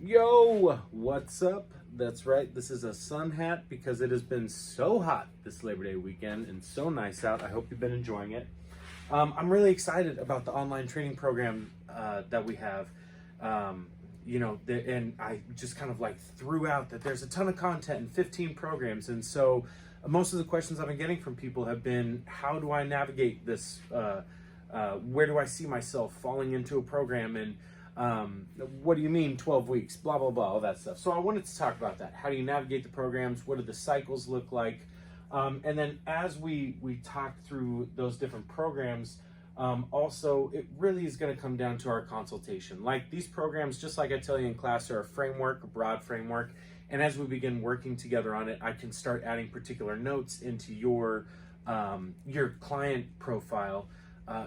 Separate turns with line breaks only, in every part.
Yo, what's up? That's right, this is a sun hat because it has been so hot this Labor Day weekend and so nice out. I hope you've been enjoying it. I'm really excited about the online training program that we have. And I just kind of like threw out that there's a ton of content and 15 programs. And so most of the questions I've been getting from people have been, how do I navigate this? Where do I see myself falling into a program? And what do you mean 12 weeks, blah, blah, blah, all that stuff. So I wanted to talk about that. How do you navigate the programs? What do the cycles look like? And then as we talk through those different programs, also, it really is going to come down to our consultation. Like these programs, just like I tell you in class, are a framework, a broad framework. And as we begin working together on it, I can start adding particular notes into your client profile,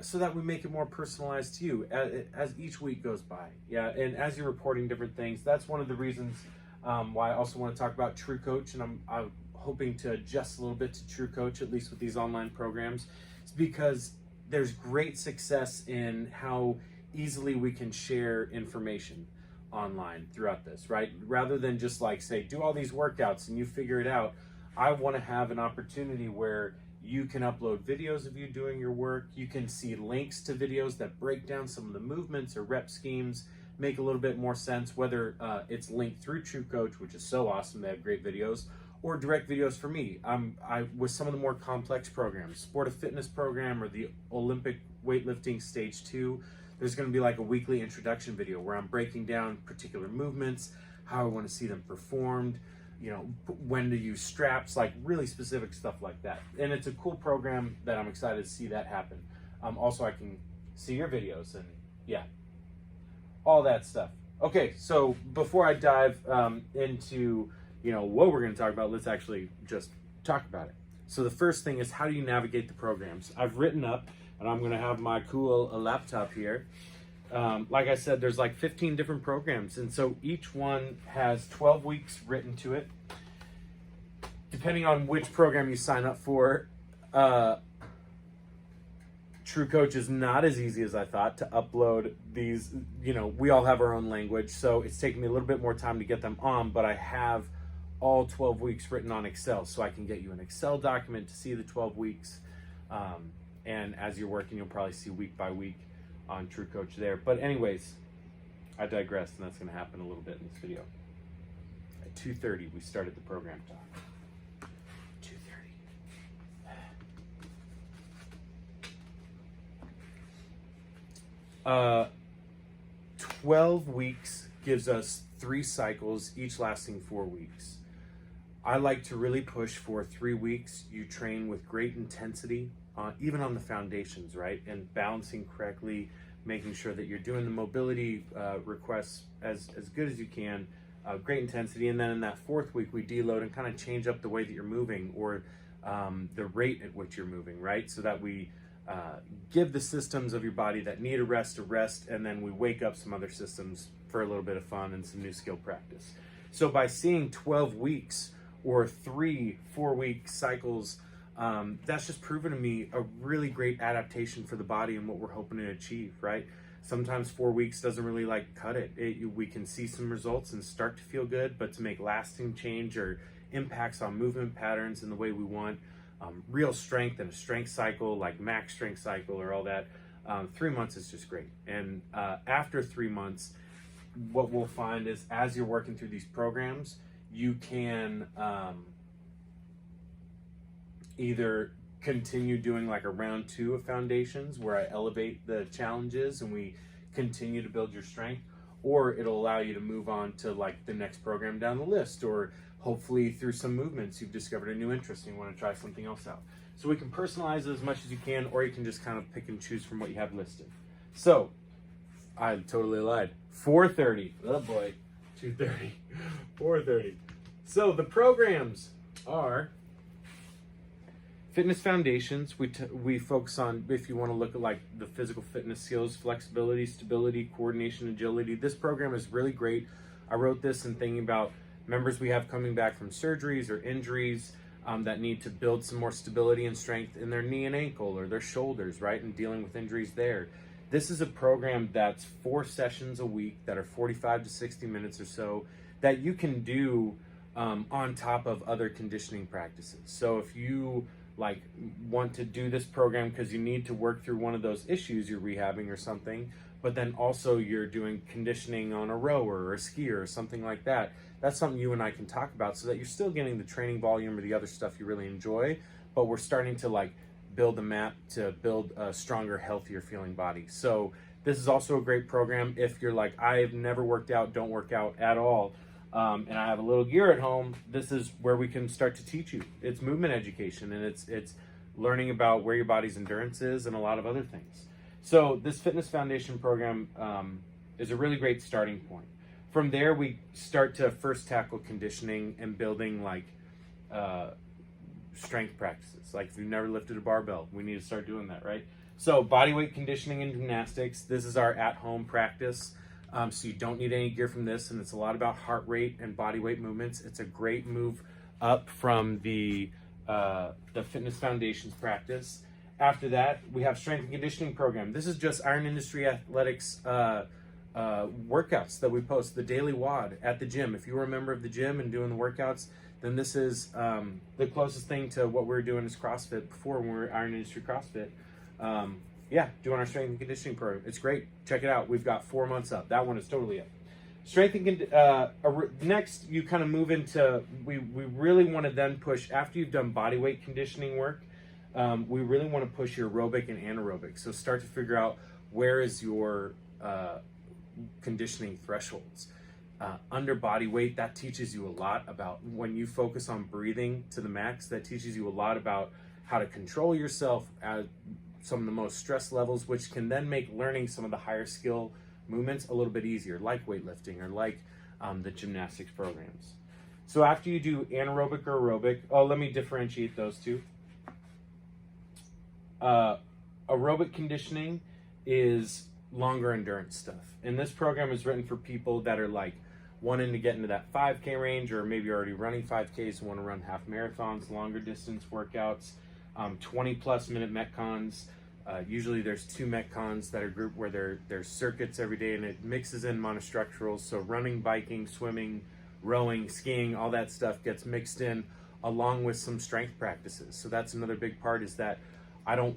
so that we make it more personalized to you as each week goes by. Yeah, and as you're reporting different things, that's one of the reasons why I also want to talk about True Coach, and I'm hoping to adjust a little bit to True Coach, at least with these online programs. It's because there's great success in how easily we can share information online throughout this, right? Rather than just like say, do all these workouts and you figure it out. I want to have an opportunity where you can upload videos of you doing your work. You can see links to videos that break down some of the movements or rep schemes, make a little bit more sense, whether it's linked through True Coach, which is so awesome. They have great videos, or direct videos for me. With some of the more complex programs, Sport of Fitness program or the Olympic weightlifting stage 2, there's going to be like a weekly introduction video where I'm breaking down particular movements, how I want to see them performed, when to use straps, like really specific stuff like that. And it's a cool program that I'm excited to see that happen. Also, I can see your videos and yeah, all that stuff. Okay, so before I dive into what we're going to talk about, let's actually just talk about it. So the first thing is, how do you navigate the programs? I've written up, and I'm going to have my cool laptop here. Like I said, there's like 15 different programs, and so each one has 12 weeks written to it. Depending on which program you sign up for, True Coach is not as easy as I thought to upload these. We all have our own language, so it's taken me a little bit more time to get them on, but I have all 12 weeks written on Excel, so I can get you an Excel document to see the 12 weeks. And as you're working, you'll probably see week by week on True Coach there. But anyways, I digress, and that's going to happen a little bit in this video. At 2:30, we started the program talk. 2:30. 12 weeks gives us 3 cycles, each lasting 4 weeks. I like to really push for 3 weeks. You train with great intensity, even on the foundations, right? And balancing correctly, making sure that you're doing the mobility requests as good as you can, great intensity. And then in that 4th week, we deload and kind of change up the way that you're moving, or the rate at which you're moving, right? So that we give the systems of your body that need a rest, and then we wake up some other systems for a little bit of fun and some new skill practice. So by seeing 12 weeks or 3 4-week cycles, that's just proven to me a really great adaptation for the body and what we're hoping to achieve, right? Sometimes 4 weeks doesn't really cut it. We can see some results and start to feel good, but to make lasting change or impacts on movement patterns in the way we want, real strength and a strength cycle, like max strength cycle or all that, 3 months is just great. And after 3 months, what we'll find is as you're working through these programs, you can either continue doing like a round 2 of foundations where I elevate the challenges and we continue to build your strength, or it'll allow you to move on to like the next program down the list, or hopefully through some movements you've discovered a new interest and you want to try something else out. So we can personalize it as much as you can, or you can just kind of pick and choose from what you have listed. So I totally lied. 4:30. Oh boy. 2:30. 4:30. So the programs are Fitness Foundations. We focus on, if you want to look at like the physical fitness skills, flexibility, stability, coordination, agility. This program is really great. I wrote this in thinking about members we have coming back from surgeries or injuries that need to build some more stability and strength in their knee and ankle or their shoulders, right? And dealing with injuries there. This is a program that's 4 sessions a week that are 45 to 60 minutes or so that you can do on top of other conditioning practices. So if you like want to do this program because you need to work through one of those issues you're rehabbing or something, but then also you're doing conditioning on a rower or a skier or something like that, that's something you and I can talk about so that you're still getting the training volume or the other stuff you really enjoy, but we're starting to like build a map to build a stronger, healthier feeling body. So this is also a great program if you're like, I've never worked out, don't work out at all, and I have a little gear at home. This is where we can start to teach you. It's movement education, and it's learning about where your body's endurance is and a lot of other things. So this Fitness Foundation program is a really great starting point. From there, we start to first tackle conditioning and building like strength practices. Like if you've never lifted a barbell, we need to start doing that, right? So body weight conditioning and gymnastics. This is our at-home practice. So you don't need any gear from this, and it's a lot about heart rate and body weight movements. It's a great move up from the Fitness Foundations practice. After that, we have strength and conditioning program. This is just Iron Industry Athletics workouts that we post, the daily WOD at the gym. If you were a member of the gym and doing the workouts, then this is the closest thing to what we were doing as CrossFit before when we were Iron Industry CrossFit. Yeah, doing our strength and conditioning program. It's great. Check it out. We've got 4 months up. That one is totally up. Strength and next, you kind of move into, we really want to then push, after you've done body weight conditioning work, we really want to push your aerobic and anaerobic. So start to figure out where is your conditioning thresholds. Under body weight, that teaches you a lot about when you focus on breathing to the max. That teaches you a lot about how to control yourself at some of the most stress levels, which can then make learning some of the higher skill movements a little bit easier, like weightlifting or like the gymnastics programs. So after you do anaerobic or aerobic, let me differentiate those two. Aerobic conditioning is longer endurance stuff. And this program is written for people that are like wanting to get into that 5K range, or maybe already running 5Ks and want to run half marathons, longer distance workouts, 20 plus minute Metcons. Usually there's 2 Metcons that are grouped where there's circuits every day, and it mixes in monostructurals. So running, biking, swimming, rowing, skiing, all that stuff gets mixed in along with some strength practices. So that's another big part, is that I don't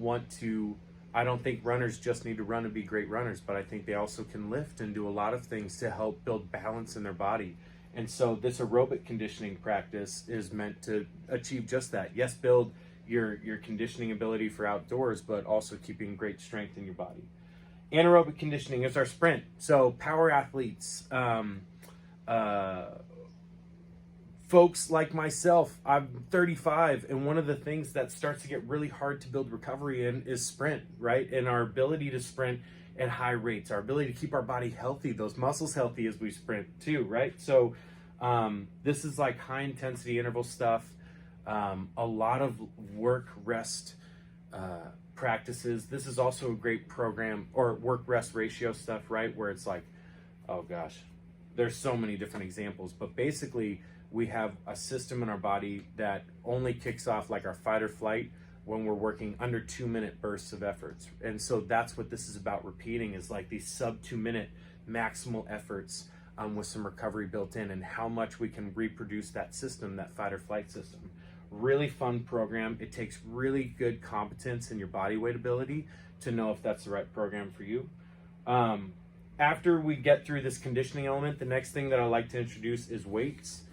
think runners just need to run and be great runners, but I think they also can lift and do a lot of things to help build balance in their body. And so this aerobic conditioning practice is meant to achieve just that. Yes, build your conditioning ability for outdoors, but also keeping great strength in your body. Anaerobic conditioning is our sprint. So power athletes, folks like myself, I'm 35, and one of the things that starts to get really hard to build recovery in is sprint, right? And our ability to sprint at high rates, our ability to keep our body healthy, those muscles healthy as we sprint too, right? So this is like high intensity interval stuff, a lot of work rest practices. This is also a great program, or work rest ratio stuff, right? Where it's like, oh gosh, there's so many different examples, but basically we have a system in our body that only kicks off like our fight or flight when we're working under 2-minute bursts of efforts. And so that's what this is about repeating, is like these sub 2-minute maximal efforts with some recovery built in, and how much we can reproduce that system, that fight or flight system. Really fun program. It takes really good competence in your body weight ability to know if that's the right program for you. After we get through this conditioning element, the next thing that I like to introduce is weights.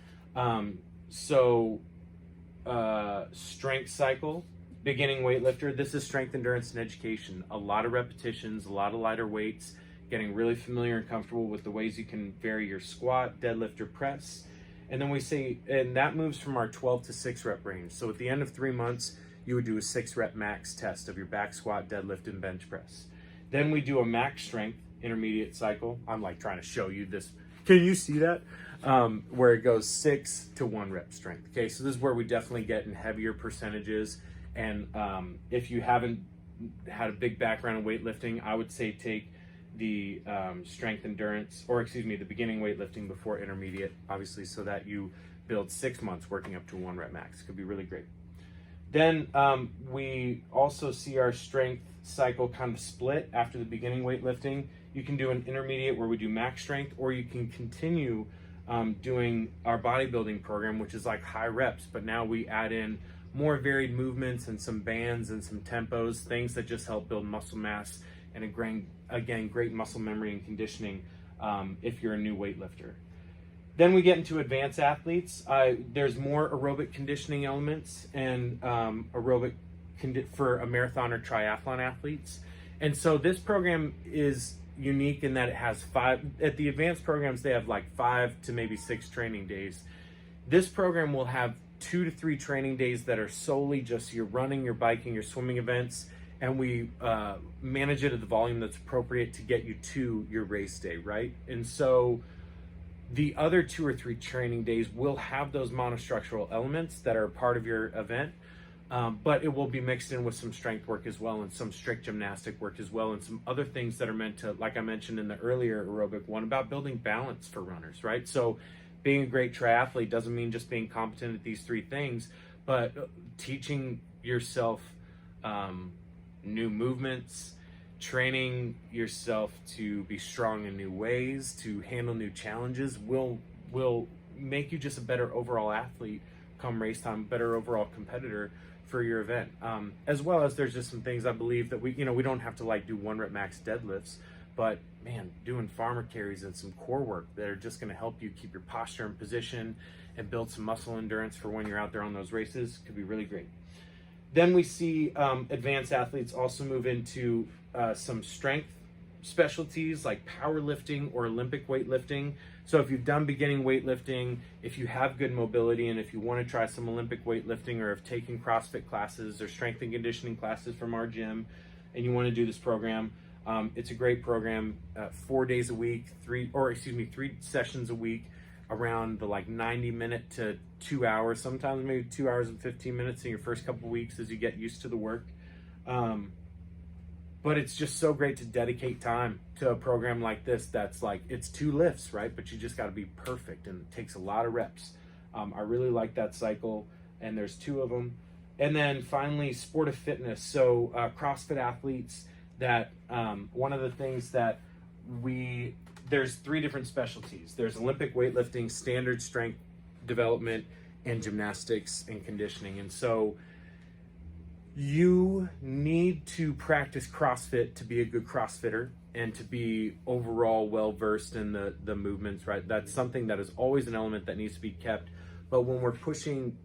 Strength cycle, beginning weightlifter. This is strength, endurance, and education. A lot of repetitions, a lot of lighter weights, getting really familiar and comfortable with the ways you can vary your squat, deadlift, or press. And then we say, and that moves from our 12 to 6 rep range. So at the end of 3 months, you would do a 6 rep max test of your back squat, deadlift, and bench press. Then we do a max strength intermediate cycle. I'm like trying to show you this. Can you see that? Where it goes 6 to 1 rep strength. Okay, so this is where we definitely get in heavier percentages. And if you haven't had a big background in weightlifting, I would say take the strength endurance, or excuse me, the beginning weightlifting before intermediate, obviously, so that you build 6 months working up to 1 rep max. Could be really great. Then we also see our strength cycle kind of split after the beginning weightlifting. You can do an intermediate where we do max strength, or you can continue doing our bodybuilding program, which is like high reps, but now we add in more varied movements and some bands and some tempos, things that just help build muscle mass and again, great muscle memory and conditioning if you're a new weightlifter. Then we get into advanced athletes. There's more aerobic conditioning elements and aerobic for a marathon or triathlon athletes. And so this program is unique in that it has at the advanced programs, they have like 5 to maybe 6 training days. This program will have 2 to 3 training days that are solely just your running, your biking, your swimming events, and we manage it at the volume that's appropriate to get you to your race day, right? And so the other 2 or 3 training days will have those monostructural elements that are part of your event, but it will be mixed in with some strength work as well and some strict gymnastic work as well and some other things that are meant to, like I mentioned in the earlier aerobic one, about building balance for runners, right? So being a great triathlete doesn't mean just being competent at these 3 things, but teaching yourself new movements, training yourself to be strong in new ways, to handle new challenges will make you just a better overall athlete come race time, better overall competitor for your event. As well as there's just some things I believe that we don't have to like do 1 rep max deadlifts, but man, doing farmer carries and some core work that are just going to help you keep your posture in position and build some muscle endurance for when you're out there on those races could be really great. Then we see advanced athletes also move into some strength specialties like powerlifting or Olympic weightlifting. So if you've done beginning weightlifting, if you have good mobility, and if you want to try some Olympic weightlifting or have taken CrossFit classes or strength and conditioning classes from our gym, and you want to do this program, it's a great program. 4 days a week, 3 sessions a week, around the like 90-minute to 2 hours, sometimes maybe 2 hours and 15 minutes in your first couple of weeks as you get used to the work. But it's just so great to dedicate time to a program like this that's like, it's 2 lifts, right? But you just got to be perfect, and it takes a lot of reps. I really like that cycle, and there's 2 of them. And then finally, sport of fitness. So CrossFit athletes, that one of the things that there's 3 different specialties. There's Olympic weightlifting, standard strength development, and gymnastics and conditioning. And so you need to practice CrossFit to be a good CrossFitter and to be overall well-versed in the movements, right? That's something that is always an element that needs to be kept. But when we're pushing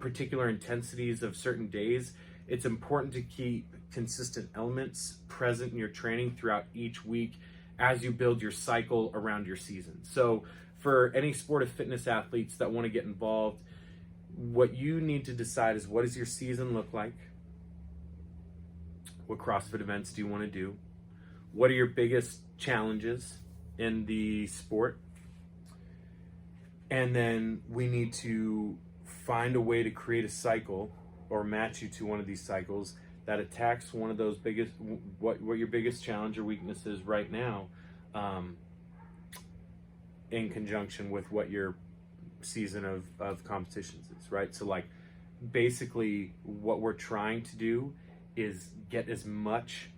particular intensities of certain days, it's important to keep consistent elements present in your training throughout each week as you build your cycle around your season. So for any sport of fitness athletes that want to get involved, what you need to decide is, what does your season look like? What CrossFit events do you want to do? What are your biggest challenges in the sport? And then we need to find a way to create a cycle or match you to one of these cycles that attacks one of those biggest, what your biggest challenge or weakness is right now, in conjunction with what your season of competitions is, right? So like basically what we're trying to do is get as much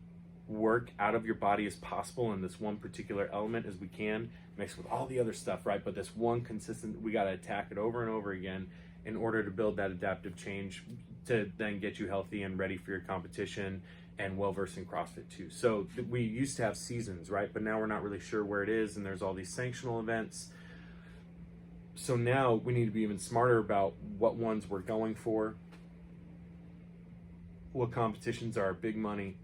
work out of your body as possible in this one particular element as we can, mixed with all the other stuff, right? But this one consistent, we got to attack it over and over again in order to build that adaptive change to then get you healthy and ready for your competition and well-versed in CrossFit too. So we used to have seasons, right? But now we're not really sure where it is, and there's all these sanctional events. So now we need to be even smarter about what ones we're going for, what competitions are big money,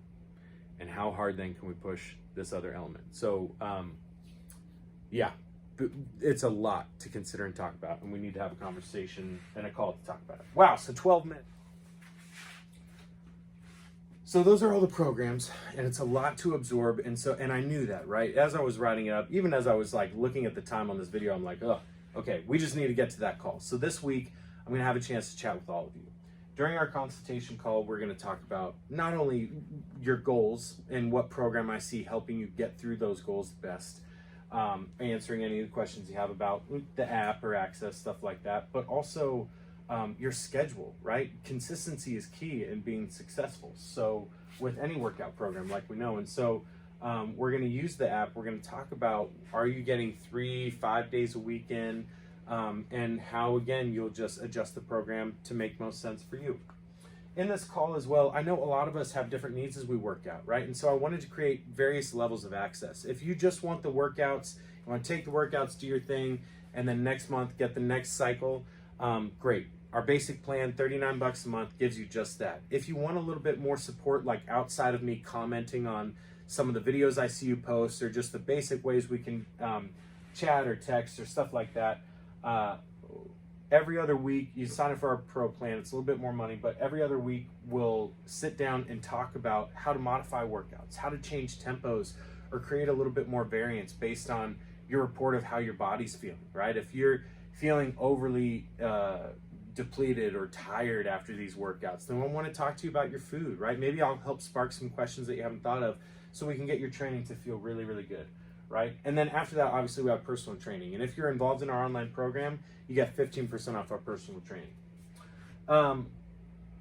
and how hard then can we push this other element. So yeah, it's a lot to consider and talk about, and we need to have a conversation and a call to talk about it. Wow, so 12 minutes. So those are all the programs, and it's a lot to absorb. And I knew that, right? As I was writing it up, even as I was like looking at the time on this video, I'm like, oh, okay, we just need to get to that call. So this week, I'm gonna have a chance to chat with all of you. During our consultation call, we're gonna talk about not only your goals and what program I see helping you get through those goals the best, answering any of the questions you have about the app or access, stuff like that, but also your schedule, right? Consistency is key in being successful. So with any workout program, like we know. And so we're going to use the app. We're going to talk about, are you getting 3-5 days a week in, and how, again, you'll just adjust the program to make most sense for you. In this call as well, I know a lot of us have different needs as we work out, right? And so I wanted to create various levels of access. If you just want the workouts, you want to take the workouts, do your thing, and then next month get the next cycle, great. Our basic plan, $39 a month, gives you just that. If you want a little bit more support, like outside of me commenting on some of the videos I see you post, or just the basic ways we can chat or text or stuff like that, every other week, you sign up for our pro plan. It's a little bit more money, but every other week we'll sit down and talk about how to modify workouts, how to change tempos, or create a little bit more variance based on your report of how your body's feeling, right? If you're feeling overly depleted or tired after these workouts, then I want to talk to you about your food, right? Maybe I'll help spark some questions that you haven't thought of so we can get your training to feel really, really good, right? And then after that, obviously, we have personal training. And if you're involved in our online program, you get 15% off our personal training.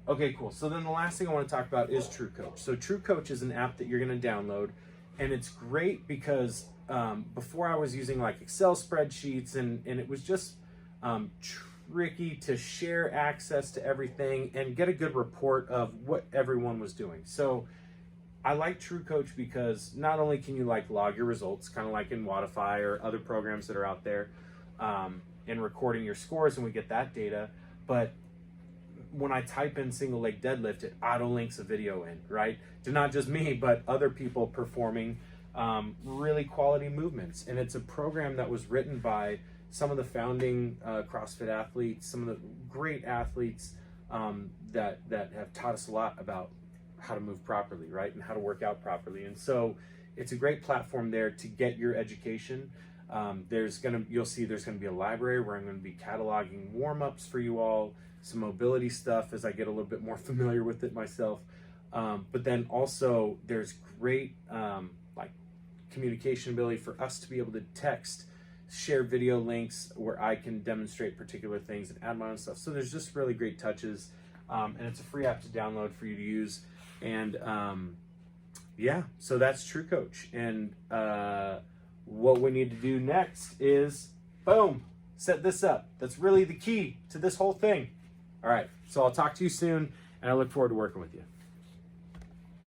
Okay, cool. So then the last thing I want to talk about is True Coach. So True Coach is an app that you're going to download, and it's great because before I was using like Excel spreadsheets, and it was just tricky to share access to everything and get a good report of what everyone was doing. So I like True Coach because not only can you like log your results, kind of like in Wodify or other programs that are out there, and recording your scores, and we get that data, but when I type in single leg deadlift, it auto links a video in, right? To not just me, but other people performing really quality movements. And it's a program that was written by some of the founding CrossFit athletes, some of the great athletes that have taught us a lot about how to move properly, right? And how to work out properly. And so it's a great platform there to get your education. You'll see there's gonna be a library where I'm gonna be cataloging warm-ups for you all, some mobility stuff as I get a little bit more familiar with it myself. But then also there's great like communication ability for us to be able to text, share video links where I can demonstrate particular things and add my own stuff. So there's just really great touches, and it's a free app to download for you to use. And yeah, so that's True Coach. And what we need to do next is, boom, set this up. That's really the key to this whole thing. All right, so I'll talk to you soon, and I look forward to working with you.